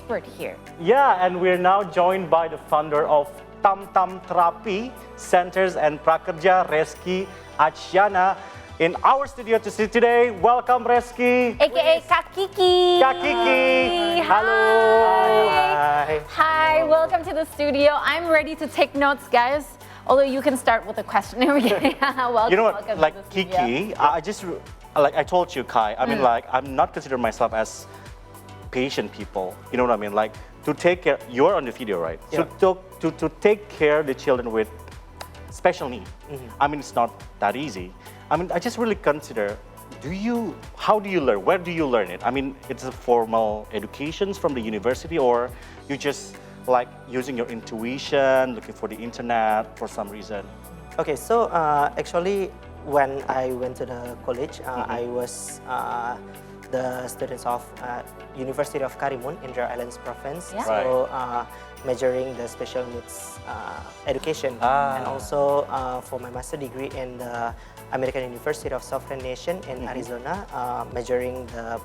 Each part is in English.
expert here. Yeah, and we're now joined by the founder of Tam Therapy Centers and Prakerja, Rezki, Achyana, in our studio to see today. Welcome, Rezki. AKA Kak Kiki. Kak Kiki. Hello. Hi. Hi, welcome to the studio. I'm ready to take notes, guys. Although you can start with a question. Welcome, You know what, welcome like to the studio. Kiki, I told you, Kai, I mean, like, I'm not considering myself as patient people. You know what I mean? Like, to take care, you're on the video, right? Yeah. So to take care of the children with special need, I mean, it's not that easy. I mean, I just really consider, how do you learn? Where do you learn it? I mean, it's a formal educations from the university, or you just like using your intuition, looking for the internet for some reason? Okay, so actually, when I went to the college, I was the students of University of Karimun, Indra Islands Province. Yeah. So majoring the special needs education, and also for my master degree in the American University of Sovereign Nation in Arizona, majoring the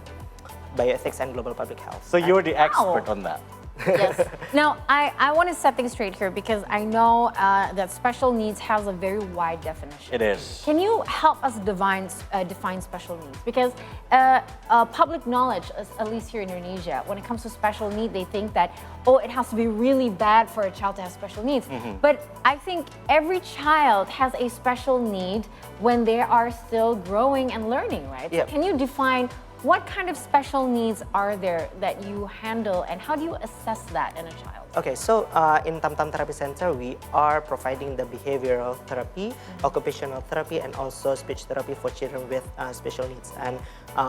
bioethics and global public health. So you're the expert on that. Yes. Now, I want to set things straight here because I know that special needs has a very wide definition. It is. Can you help us define special needs? Because public knowledge, at least here in Indonesia, when it comes to special need, they think that, oh, it has to be really bad for a child to have special needs. But I think every child has a special need when they are still growing and learning, right? Yep. So can you define what kind of special needs are there that you handle, and how do you assess that in a child? Okay, so in Tam Therapy Center, we are providing the behavioral therapy, occupational therapy, and also speech therapy for children with special needs. And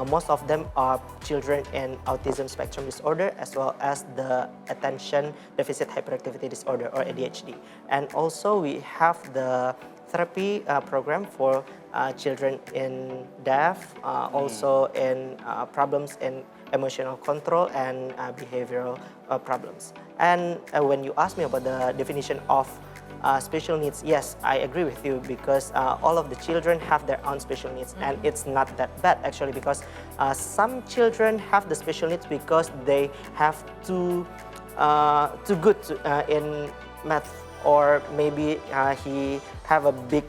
most of them are children in autism spectrum disorder, as well as the attention deficit hyperactivity disorder, or ADHD. And also we have the therapy program for children in deaf, also in problems in emotional control and behavioral problems. And when you ask me about the definition of special needs, yes, I agree with you, because all of the children have their own special needs, and it's not that bad actually, because some children have the special needs because they have too good in math, or maybe he have a big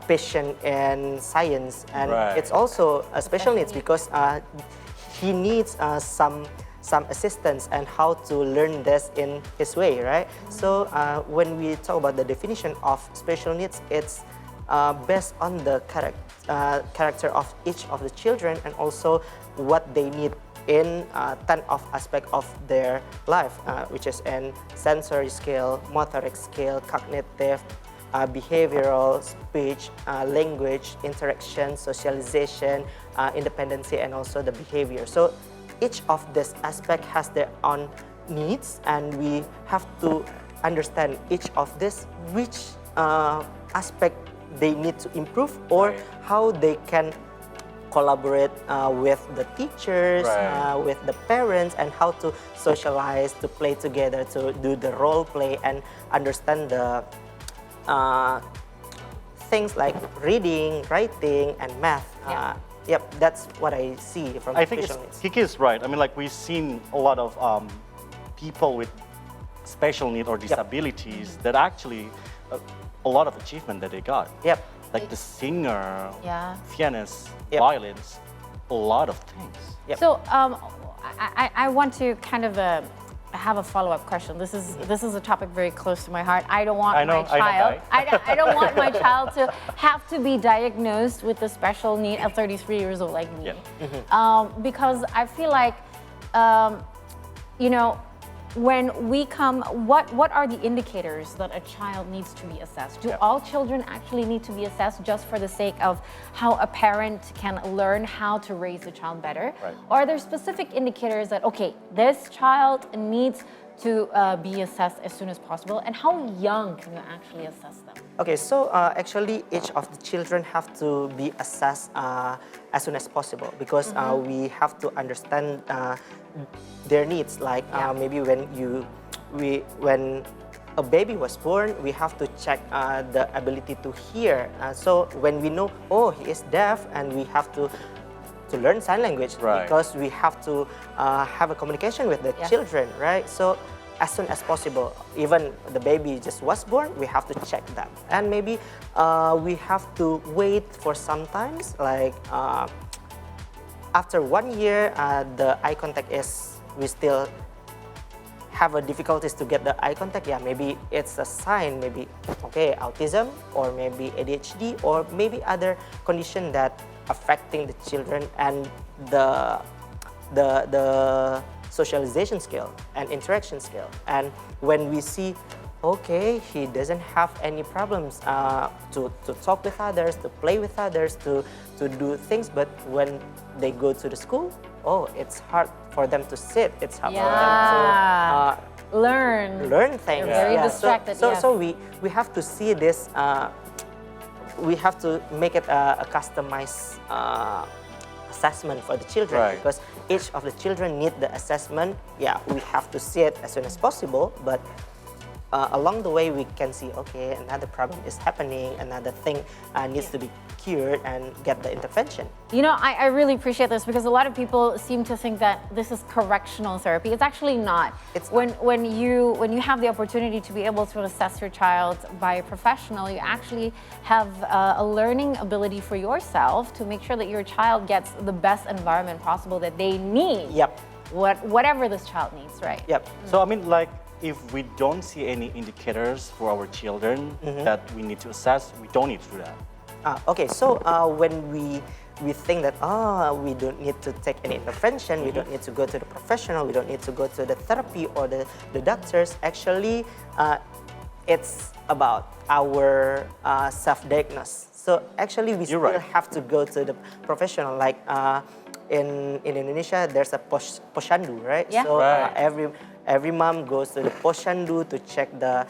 passion in science, and it's also a special needs because he needs some assistance and how to learn this in his way, right? So when we talk about the definition of special needs, it's based on the character of each of the children, and also what they need in 10 of aspect of their life, which is in sensory skill, motoric skill, cognitive, behavioral, speech, language, interaction, socialization, independency, and also the behavior. So each of this aspect has their own needs, and we have to understand each of this, which aspect they need to improve, or how they can collaborate with the teachers, with the parents, and how to socialize, to play together, to do the role play, and understand the things like reading, writing, and math. Yep, that's what I see from I think special needs. Kiki is right. I mean, like, we've seen a lot of people with special needs or disabilities that actually a lot of achievement that they got. Yep. Like the singer, pianist, Yep. violins, a lot of things. Yep. So I want to kind of have a follow-up question. This is a topic very close to my heart. I don't want my child. I don't want my child to have to be diagnosed with a special need at 33 years old like me, because I feel like, you know, when we come, what are the indicators that a child needs to be assessed? Do all children actually need to be assessed just for the sake of how a parent can learn how to raise the child better? Or are there specific indicators that, okay, this child needs to be assessed as soon as possible? And how young can you actually assess them? Okay, so actually each of the children have to be assessed as soon as possible, because we have to understand their needs. Like maybe when a baby was born, we have to check the ability to hear. So when we know, oh, he is deaf, and we have to to learn sign language because we have to have a communication with the children, right? So as soon as possible, even the baby just was born, we have to check that. And maybe we have to wait for sometimes, like after 1 year, the eye contact is, we still have a difficulties to get the eye contact. Yeah, maybe it's a sign, maybe, okay, autism, or maybe ADHD, or maybe other condition that affecting the children and the socialization skill and interaction skill. And when we see, okay, he doesn't have any problems to talk with others, to play with others, to do things, but when they go to the school, oh, it's hard for them to sit, it's hard for them to learn things. They're very distracted. So we have to see this, we have to make it a customized assessment for the children, because each of the children need the assessment. Yeah, we have to see it as soon as possible, but along the way we can see, okay, another problem is happening, another thing needs to be cured and get the intervention. You know, I really appreciate this, because a lot of people seem to think that this is correctional therapy. It's actually not. It's when you have the opportunity to be able to assess your child by a professional, you actually have a learning ability for yourself to make sure that your child gets the best environment possible that they need. Yep. Whatever this child needs, right? Yep. So I mean, like, if we don't see any indicators for our children that we need to assess, we don't need to do that. Okay, so when we think that, we don't need to take any intervention, we don't need to go to the professional, we don't need to go to the therapy or the doctors, actually it's about our self-diagnosis. So actually we still have to go to the professional, like in Indonesia there's a posyandu, right? Yeah. So every mom goes to the posyandu to check the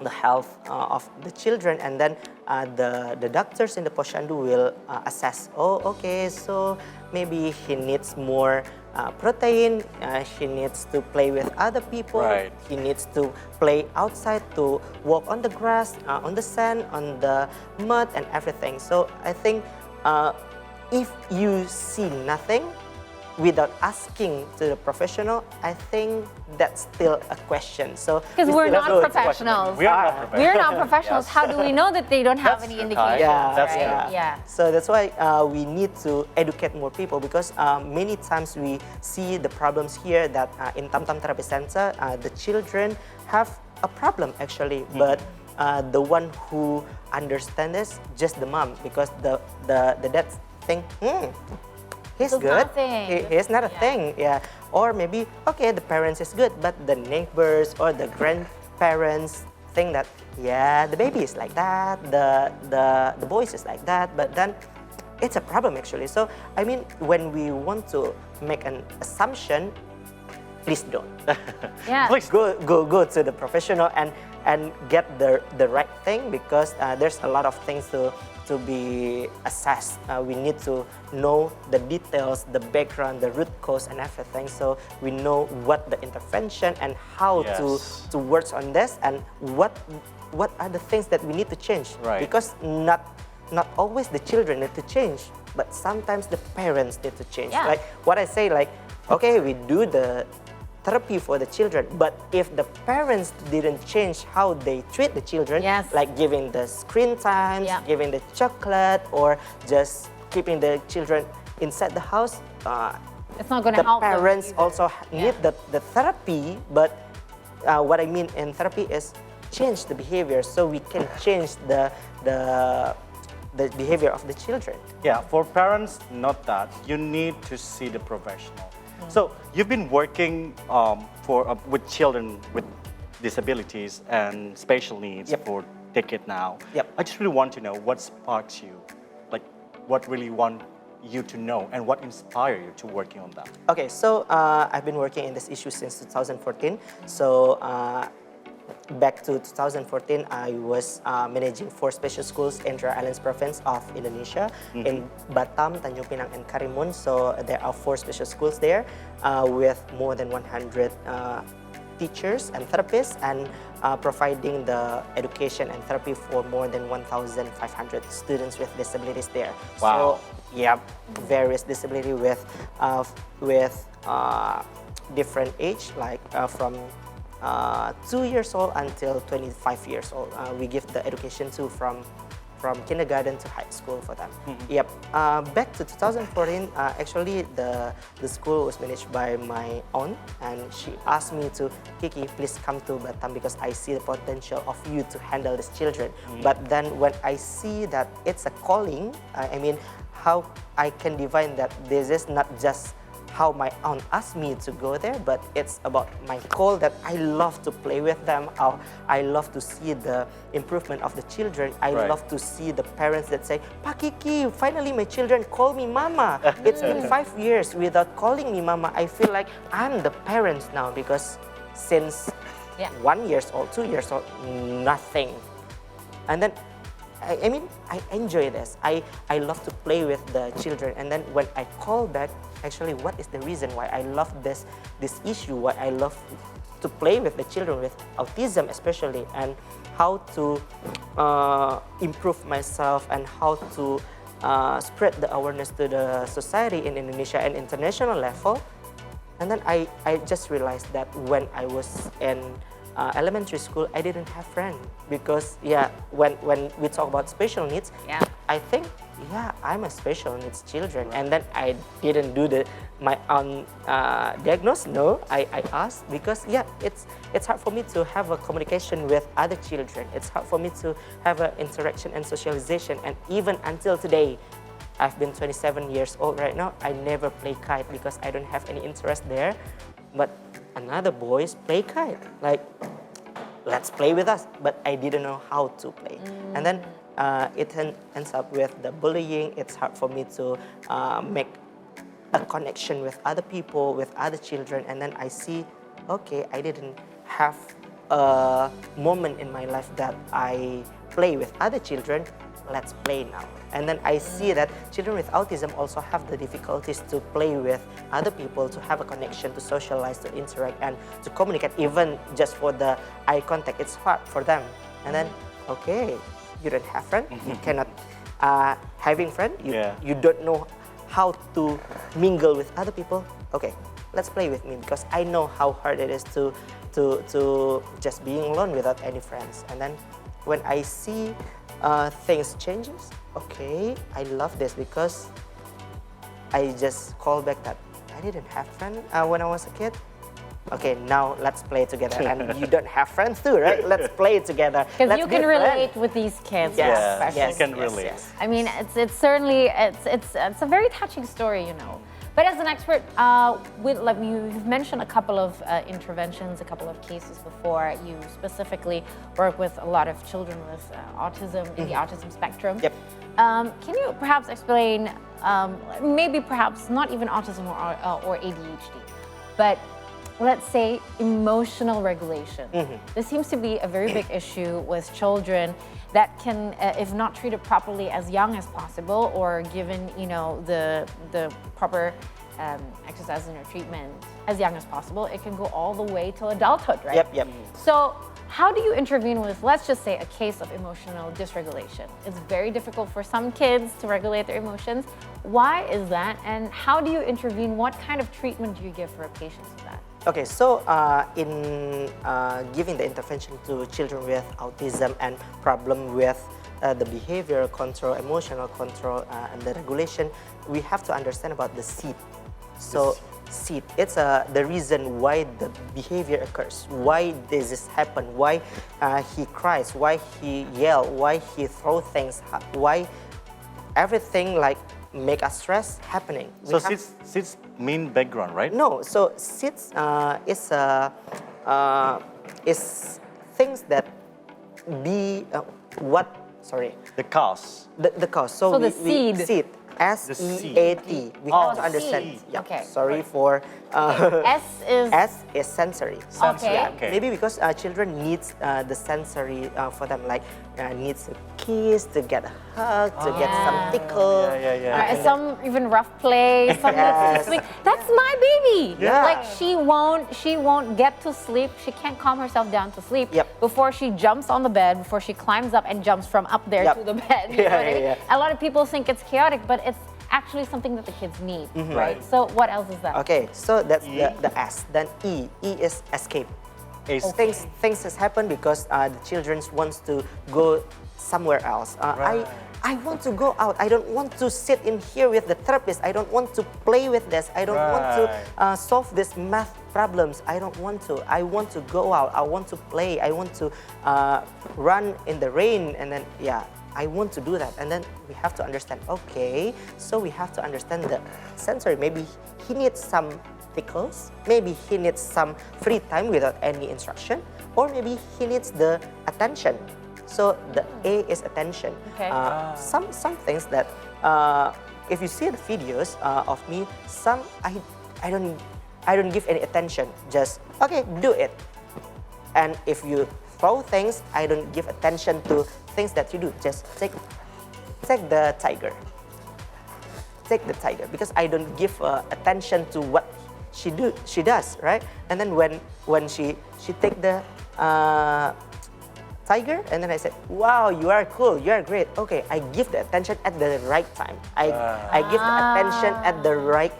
health of the children, and then the doctors in the posyandu will assess, oh, okay, so maybe he needs more protein, he needs to play with other people, he needs to play outside, to walk on the grass, on the sand, on the mud and everything. So I think if you see nothing without asking to the professional, I think that's still a question. So because we're not professionals. We are not professionals. We're not professionals. How do we know that they don't have any indications? Yeah. So that's why we need to educate more people, because many times we see the problems here that in Tam-Tam Therapy Center, the children have a problem actually, but the one who understands this, just the mom, because the dad think, he's good. He's not a thing. Yeah. Or maybe, okay, the parents is good, but the neighbors or the grandparents think that, yeah, the baby is like that, the boys is like that, but then it's a problem actually. So I mean, when we want to make an assumption, please don't. Yeah. Please go to the professional and get the right thing, because there's a lot of things to be assessed. We need to know the details, the background, the root cause and everything, so we know what the intervention and how to work on this, and what are the things that we need to change. Because not always the children need to change, but sometimes the parents need to change. Like what I say, like, okay, we do the therapy for the children, but if the parents didn't change how they treat the children, like giving the screen times, giving the chocolate, or just keeping the children inside the house, it's not going to help them. The parents also need the therapy, but what I mean in therapy is change the behavior, so we can change the behavior of the children. Yeah, for parents, not that. You need to see the professional. So you've been working with children with disabilities and special needs for a decade now. I just really want to know what sparks you, like what really want you to know and what inspired you to working on that. Okay, so I've been working in this issue since 2014. So back to 2014, I was managing 4 special schools in Jaya Islands province of Indonesia, in Batam, Tanjung Pinang, and Karimun. So there are 4 special schools there with more than 100 teachers and therapists, and providing the education and therapy for more than 1,500 students with disabilities there. Wow. So Yep, various disability with different age, like from 2 years old until 25 years old. We give the education to from kindergarten to high school for them. Yep. Back to 2014, actually the school was managed by my aunt, and she asked me to, Kiki, please come to Batam because I see the potential of you to handle these children. But then when I see that it's a calling, I mean, how I can divine that this is not just how my aunt asked me to go there, but it's about my call that I love to play with them. I love to see the improvement of the children. I love to see the parents that say, Pa Kiki, finally my children call me mama. It's been 5 years without calling me mama. I feel like I'm the parents now because since 1 year old, 2 years old, nothing. And then I mean, I enjoy this. I love to play with the children. And then when I call back, actually, what is the reason why I love this issue, why I love to play with the children with autism especially, and how to improve myself and how to spread the awareness to the society in Indonesia and international level. And then I just realized that when I was in elementary school, I didn't have friends because when we talk about special needs, I think I'm a special needs children, and then I didn't do my own diagnosis. No, I asked because it's hard for me to have a communication with other children. It's hard for me to have an interaction and socialization, and even until today, I've been 27 years old right now. I never play kite because I don't have any interest there. But another boys play kite, like let's play with us, but I didn't know how to play. And then it ends up with the bullying. It's hard for me to make a connection with other people, with other children. And then I see, okay, I didn't have a moment in my life that I play with other children. Let's play now. And then I see that children with autism also have the difficulties to play with other people, to have a connection, to socialize, to interact, and to communicate. Even just for the eye contact, it's hard for them. And then, okay, you don't have friends, you cannot having friends, you don't know how to mingle with other people. Okay, let's play with me because I know how hard it is to just being alone without any friends. And then when I see things changes, okay, I love this because I just call back that I didn't have friends when I was a kid. Okay, now let's play together. And you don't have friends too, right? Let's play together. Because you can relate with these kids. Yes, you can relate. I mean, it's certainly it's a very touching story, you know. But as an expert, you've mentioned a couple of interventions, a couple of cases before. You specifically work with a lot of children with autism in the autism spectrum. Yep. Can you perhaps explain, maybe perhaps not even autism or ADHD, but let's say emotional regulation. This seems to be a very big issue with children that can, if not treated properly as young as possible, or given the proper exercise and treatment as young as possible, it can go all the way till adulthood, right? Yep. So how do you intervene with, let's just say, a case of emotional dysregulation? It's very difficult for some kids to regulate their emotions. Why is that? And how do you intervene? What kind of treatment do you give for patients with that? Okay, so in giving the intervention to children with autism and problem with the behavioral control, emotional control, and the regulation, we have to understand about the seed. So seed, it's the reason why the behavior occurs, why does this happen, why he cries, why he yells, why he throws things, why everything like make us stress happening. So seeds mean background, right? No, so seeds is things that be the cause. The cause. So the seed. Seed. S-E-A-T. We have to understand. seed. Yeah. Okay. Sorry for. S is sensory. Okay. Yeah. Okay. Maybe because children needs the sensory for them, like needs a kiss, to get a hug, to get some tickle. Some even rough play, some Yes. sleep. That's my baby. Yeah. Like she won't get to sleep. She can't calm herself down to sleep Yep. before she jumps on the bed, before she climbs up and jumps from up there Yep. to the bed. You Yeah, know what I mean? yeah. A lot of people think it's chaotic, but it's actually something that the kids need, right? Right. So what else is that? Okay, so that's E. the S. Then E. E is escape. Escape. Things has happened because the children wants to go somewhere else. Right. I want to go out. I don't want to sit in here with the therapist. I don't want to play with this. I don't want to solve this math problems. I don't want to. I want to go out. I want to play. I want to run in the rain. And then, yeah, I want to do that. And then we have to understand, okay, so we have to understand the sensory. Maybe he needs some tickles. Maybe he needs some free time without any instruction. Or maybe he needs the attention. So the A is attention. Okay. Some things that if you see the videos of me, some I don't give any attention. Just okay, do it. And if you throw things, I don't give attention to things that you do. Just take the tiger. Take the tiger because I don't give attention to what she does, right? And then when she take the tiger, and then I said, wow, you are cool, you are great. Okay, I give the attention at the right time. I give the attention at the right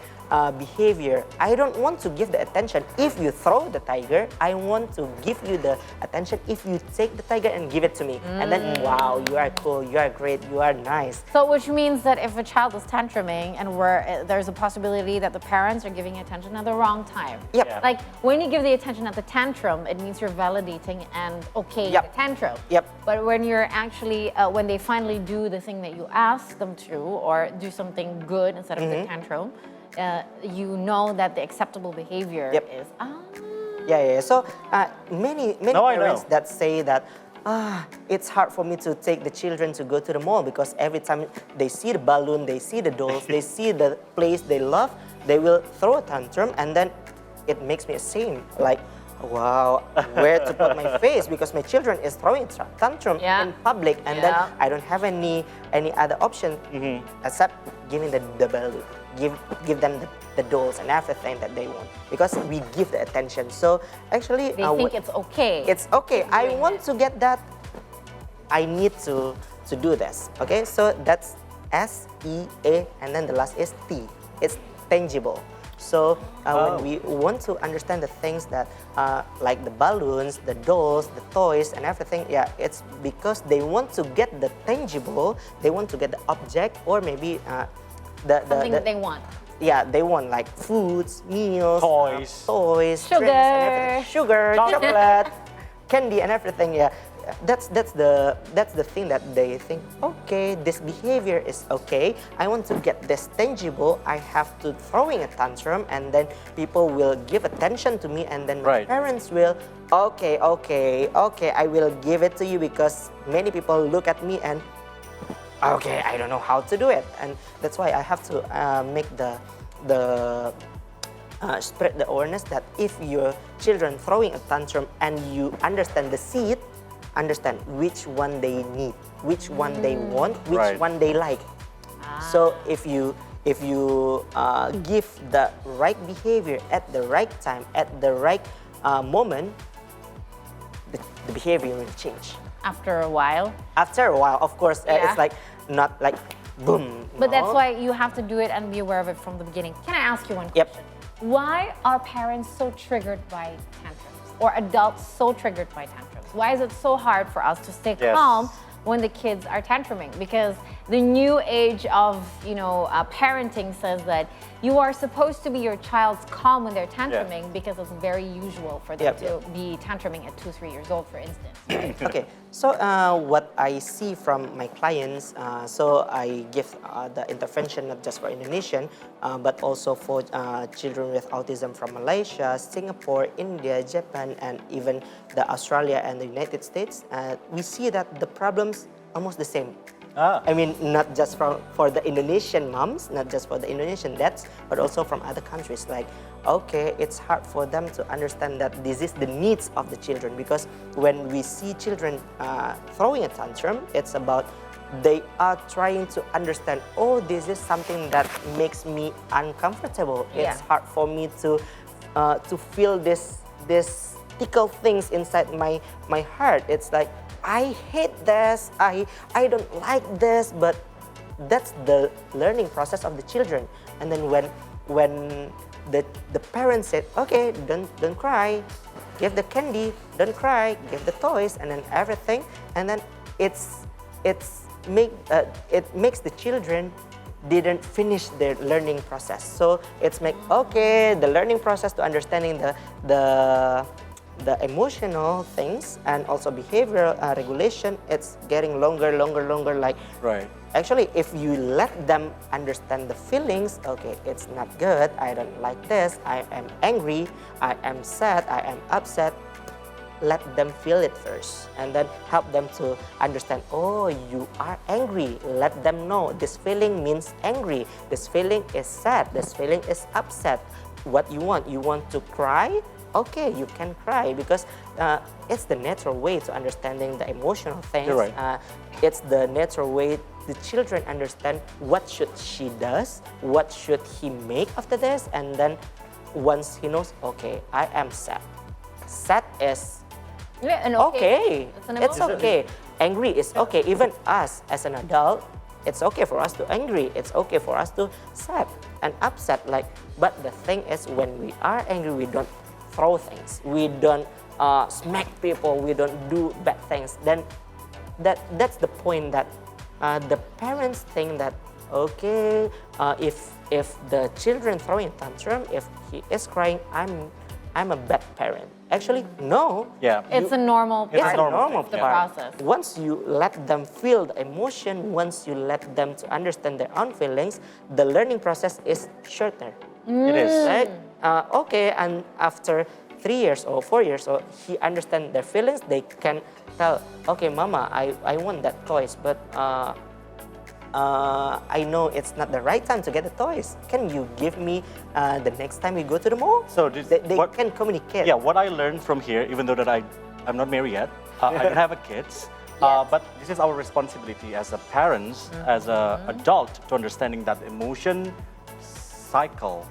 behavior. I don't want to give the attention if you throw the tiger. I want to give you the attention if you take the tiger and give it to me. And then, wow, you are cool, you are great, you are nice. So which means that if a child is tantruming and there's a possibility that the parents are giving attention at the wrong time. Yep. Yeah. Like when you give the attention at the tantrum, it means you're validating and okaying Yep. the tantrum. Yep. But when you're actually, when they finally do the thing that you ask them to or do something good instead of the tantrum, you know that the acceptable behavior Yep. is, Yeah. So many No, I parents know. that say that it's hard for me to take the children to go to the mall because every time they see the balloon, they see the dolls, they see the place they love, they will throw a tantrum, and then it makes me ashamed. Like, wow, where to put my face because my children is throwing tantrum Yeah. in public, and then Yeah. I don't have any other option except giving the balloon, give them the dolls and everything that they want because we give the attention. So actually, they think it's okay. it's okay. I doing want it. to get that. I need to do this. Okay, so that's S, E, A, and then the last is T. It's tangible. So when we want to understand the things that like the balloons, the dolls, the toys, and everything, yeah, it's because they want to get the tangible. They want to get the object, or maybe something that they want. yeah, they want like foods, meals, Toys. Sugar. drinks, and everything. Sugar, chocolate, candy, and everything. Yeah, that's the thing that they think. Okay, this behavior is okay. I want to get this tangible. I have to throwing a tantrum, and then people will give attention to me, and then my Right. parents will. Okay, I will give it to you because many people look at me and. Okay, I don't know how to do it, and that's why I have to make spread the awareness that if your children throwing a tantrum and you understand the seed, understand which one they need, which one they want, which Right. one they like. So if you give the right behavior at the right time, at the right moment, the behavior will change. After a while. After a while, of course, Yeah. it's like not like boom. But that's no. why you have to do it and be aware of it from the beginning. Can I ask you one Yep. question? Why are parents so triggered by tantrums or adults so triggered by tantrums? Why is it so hard for us to stay Yes. calm when the kids are tantruming? Because the new age of parenting says that you are supposed to be your child's calm when they're tantruming because it's very usual for them Yep. to be tantruming at 2-3 years old, for instance. Okay, so what I see from my clients, so I give the intervention not just for Indonesian, but also for children with autism from Malaysia, Singapore, India, Japan, and even the Australia and the United States. We see that the problems almost the same. I mean, not just for the Indonesian moms, not just for the Indonesian dads, but also from other countries. Like, okay, it's hard for them to understand that this is the needs of the children, because when we see children throwing a tantrum, it's about they are trying to understand, oh, this is something that makes me uncomfortable. Yeah. It's hard for me to feel this tickle things inside my heart. It's like, I hate this, I don't like this, but that's the learning process of the children. And then when the parents said, okay, don't cry, give the candy, don't cry, give the toys, and then everything, and then it makes the children didn't finish their learning process. So it's the learning process to understanding the emotional things and also behavioral regulation. It's getting longer. Like Right. actually, if you let them understand the feelings, okay, it's not good. I don't like this. I am angry. I am sad. I am upset. Let them feel it first and then help them to understand, oh, you are angry. Let them know this feeling means angry. This feeling is sad. This feeling is upset. What you want to cry? Okay, you can cry because it's the natural way to understanding the emotional things. You're right. It's the natural way the children understand what should she does, what should he make after this, and then once he knows, okay, I am sad. Sad is okay. It's okay. Angry is okay. Even us as an adult, it's okay for us to angry. It's okay for us to sad and upset. But the thing is, when we are angry, we don't throw things. We don't smack people. We don't do bad things. Then that's the point that the parents think that okay, if the children throwing tantrum, if he is crying, I'm a bad parent. Actually, no. Yeah. It's a normal part It's a normal of the part. process. Once you let them feel the emotion, once you let them to understand their own feelings, the learning process is shorter. It is. Right? Okay, and after 3 years or 4 years, or he understand their feelings, they can tell, okay, mama, I want that toys, but I know it's not the right time to get the toys. Can you give me the next time we go to the mall? So they can communicate. Yeah, what I learned from here, even though that I'm not married yet, I don't have a kids, but this is our responsibility as a parents, as a adult, to understanding that emotion cycle,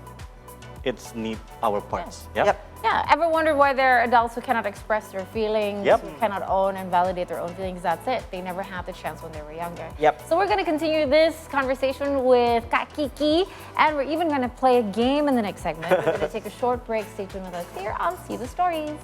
it's need our parts. Yeah. Yep. Yeah, ever wondered why there are adults who cannot express their feelings, Yep. who cannot own and validate their own feelings? That's it. They never had the chance when they were younger. Yep. So we're going to continue this conversation with Kak Kiki, and we're even going to play a game in the next segment. We're going to take a short break. Stay tuned with us here on See the Stories.